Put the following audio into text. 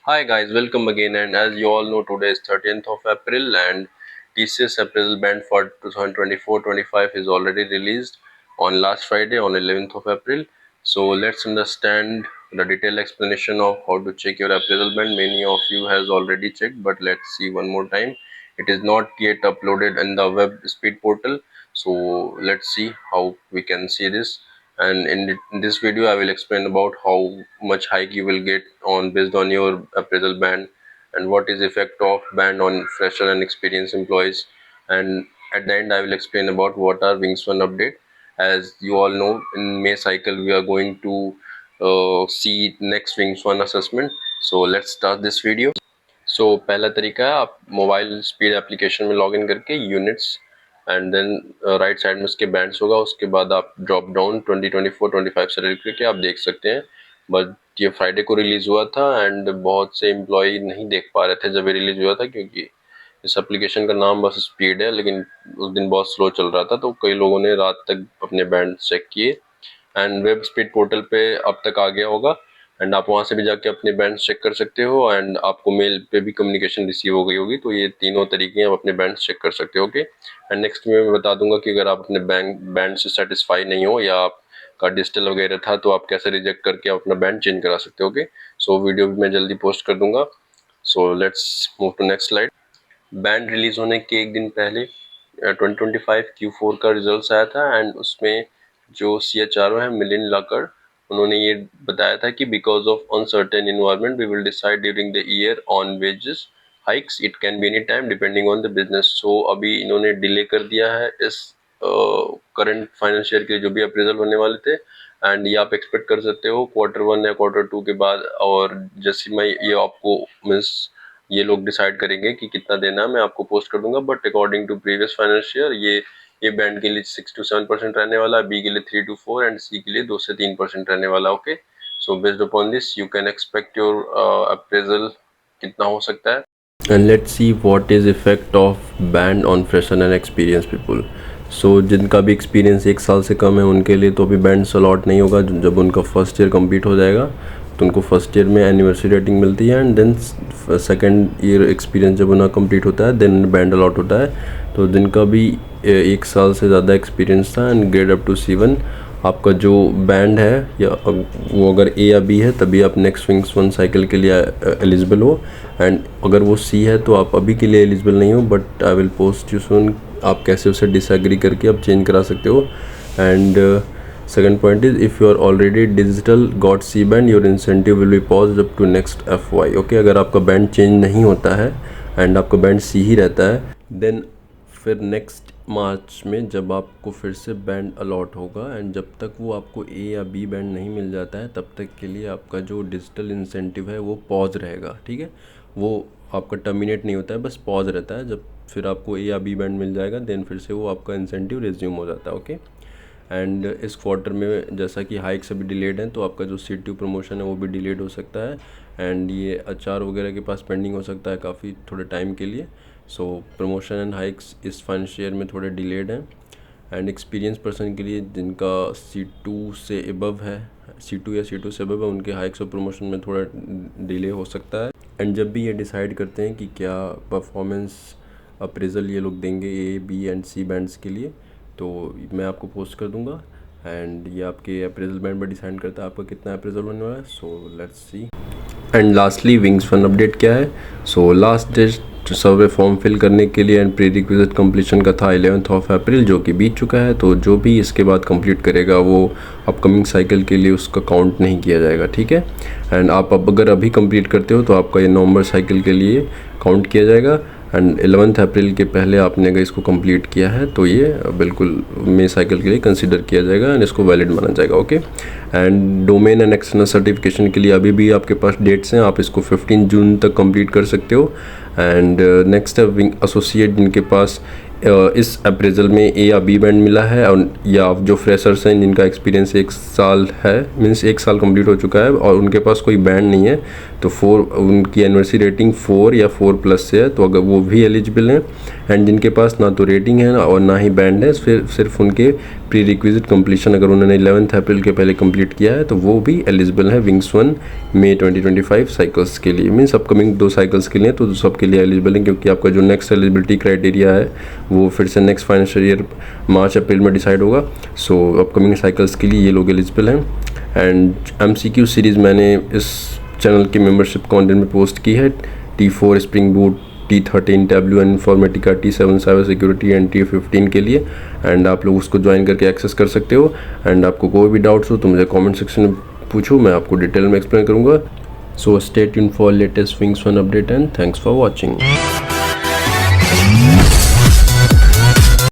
Hi guys, welcome again. And as you all know, today is 13th of April, and TCS Appraisal Band for 2024-25 is already released on last Friday, on 11th of April. So let's understand the detailed explanation of how to check your appraisal band. Many of you has already checked, but let's see one more time. It is not yet uploaded in the web speed portal. So let's see how we can see this. And in this video I will explain about how much hike you will get on based on your appraisal band, and what is effect of band on fresher and experienced employees. And at the end I will explain about what are wings one update. As you all know, in May cycle we are going to see next wings one assessment. So let's start this video. सो पहला तरीका है, आप mobile speed application में login करके units and then right side में उसके bands होगा, उसके बाद आप ड्रॉप डाउन 2024-25 सेलेक्ट करके आप देख सकते हैं। बट ये फ्राइडे को रिलीज़ हुआ था एंड बहुत से एम्प्लॉय नहीं देख पा रहे थे जब ये रिलीज़ हुआ था, क्योंकि इस एप्लीकेशन का नाम बस स्पीड है, लेकिन उस दिन बहुत स्लो चल रहा था, तो कई लोगों ने रात तक अपने बैंड चेक किए। एंड वेब स्पीड पोर्टल पे अब तक आ गया होगा, एंड आप वहाँ से भी जाके अपने बैंड चेक कर सकते हो, एंड आपको मेल पे भी कम्युनिकेशन रिसीव हो गई होगी। तो ये तीनों तरीके हैं, आप अपने बैंड चेक कर सकते हो। ओके, एंड नेक्स्ट में मैं बता दूंगा कि अगर आप अपने बैंड से सेटिस्फाई नहीं हो या आपका डिजिटल वगैरह था, तो आप कैसे रिजेक्ट करके अपना बैंड चेंज करा सकते हो। ओके, सो वीडियो भी मैं जल्दी पोस्ट कर दूंगा। So let's move to next slide. Band release होने के एक दिन पहले 2025 Q4 का रिजल्ट आया था, एंड उसमें जो CHRO है मिलिंद लाकर, उन्होंने ये बताया था कि because of uncertain environment we will decide during the year on wages hikes, it can be any time depending on the business. So अभी इन्होंने डिले कर दिया है इस करंट फाइनेंशियल के जो भी अप्रेजल होने वाले थे, एंड ये आप एक्सपेक्ट कर सकते हो Q1 या Q2 के बाद। और जैसे मैं ये आपको मीन्स ये लोग डिसाइड करेंगे कि कितना देना है, मैं आपको पोस्ट कर दूंगा। But according to previous financial ये बैंड के लिए 6 to 7% रहने वाला, बी के लिए 3 to 4 एंड सी के लिए 2 से 3% रहने वाला। Okay, so based upon this you can expect your appraisal कितना हो सकता है। And let's see what is effect of band on fresher and experience people. So जिनका भी एक्सपीरियंस 1 साल से कम है उनके लिए तो अभी बैंड अलॉट नहीं होगा। जब उनका फर्स्ट ईयर कंप्लीट हो जाएगा तो उनको फर्स्ट ईयर में एनिवर्सरी रेटिंग मिलती है, and then second year experience जब उनका कंप्लीट होता है देन बैंड अलॉट होता है। तो जिनका भी 1 साल से ज़्यादा एक्सपीरियंस था and grade up to C1, आपका जो बैंड है या वो अगर A या B है तभी आप नेक्स्ट विंग्स वन साइकिल के लिए एलिजिबल हो, एंड अगर वो C है तो आप अभी के लिए एलिजिबल नहीं हो। But I will post you soon आप कैसे उसे डिसएग्री करके आप चेंज करा सकते हो। And second point is if you are already digital got C band your incentive will be paused up to next FY। Okay, अगर आपका बैंड चेंज नहीं होता है एंड आपका बैंड C ही रहता है, देन फिर नेक्स्ट मार्च में जब आपको फिर से बैंड अलॉट होगा, एंड जब तक वो आपको A या B बैंड नहीं मिल जाता है तब तक के लिए आपका जो डिजिटल इंसेंटिव है वो पॉज रहेगा। ठीक है, वो आपका टर्मिनेट नहीं होता है, बस पॉज रहता है। जब फिर आपको A या B बैंड मिल जाएगा देन फिर से वो आपका इंसेंटिव रिज्यूम हो जाता है। ओके, एंड इस क्वार्टर में जैसा कि हाइक्स अभी डिलेड हैं तो आपका जो C2 प्रमोशन है वो भी डिलेड हो सकता है, एंड ये HR वगैरह के पास पेंडिंग हो सकता है काफ़ी थोड़े टाइम के लिए। सो प्रमोशन एंड हाइक्स इस फाइनेंशियल में थोड़े डिलेड हैं, एंड एक्सपीरियंस पर्सन के लिए जिनका C2 से अबव है, C2 या C2 से अबव है, उनके हाइक्स और प्रमोशन में थोड़ा डिले हो सकता है। एंड जब भी ये डिसाइड करते हैं कि क्या परफॉर्मेंस अप्रेजल ये लोग देंगे A, B and C bands के लिए, तो मैं आपको पोस्ट कर दूंगा, एंड ये आपके अप्रेजल बैंड पर डिसाइड करता है आपका कितना अप्रेजल होने वाला है। So let's see. And lastly wings fun update क्या है। So last date survey form fill करने के लिए एंड प्री रिक्विजिट कंप्लीशन का था 11th अप्रैल, जो कि बीत चुका है। तो जो भी इसके बाद कंप्लीट करेगा वो अपकमिंग साइकिल के लिए उसका काउंट नहीं किया जाएगा। ठीक है, एंड आप अब अगर अभी कंप्लीट करते हो तो आपका ये नवंबर साइकिल के लिए काउंट किया जाएगा, एंड 11th अप्रैल के पहले आपने अगर इसको कंप्लीट किया है तो ये बिल्कुल मई साइकिल के लिए कंसिडर किया जाएगा एंड इसको वैलिड माना जाएगा। Okay, and domain and external certification के लिए अभी भी आपके पास डेट्स हैं, आप इसको 15 जून तक कंप्लीट कर सकते हो। एंड नेक्स्ट है विंग एसोसिएट, जिनके पास इस अप्रेजल में A या B बैंड मिला है, और या जो फ्रेशर्स हैं जिनका एक्सपीरियंस 1 साल है, मीन्स 1 साल कंप्लीट हो चुका है और उनके पास कोई बैंड नहीं है, तो उनकी एनिवर्सरी रेटिंग 4 या 4+ से है, तो अगर वो भी एलिजिबल हैं। एंड जिनके पास ना तो रेटिंग है और ना ही बैंड है, फिर सिर्फ उनके प्री रिक्विजिट कंप्लीशन अगर उन्होंने 11 अप्रैल के पहले कंप्लीट किया है तो वो भी एलिजिबल है विंग्स 1 मई 2025 साइकिल्स के लिए, मीन्स अपकमिंग 2 साइकिल्स के लिए, तो सबके लिए एलिजिबल है, क्योंकि आपका जो नेक्स्ट एलिजिबिलिटी क्राइटेरिया है वो फिर से नेक्स्ट फाइनेंशियल ईयर मार्च अप्रैल में डिसाइड होगा। सो अपकमिंग साइकिल्स के लिए ये लोग एलिजिबल हैं। एंड MCQ सीरीज़ मैंने इस चैनल के मेंबरशिप कंटेंट में पोस्ट की है, T4 spring boot, T13 WN Informatica, T7 cyber security and T15 के लिए, एंड आप लोग उसको ज्वाइन करके एक्सेस कर सकते हो। एंड आपको कोई भी डाउट्स हो तो मुझे कमेंट सेक्शन में पूछो, मैं आपको डिटेल में एक्सप्लेन करूँगा। So stay tuned for latest wings 1 update and thanks for watching.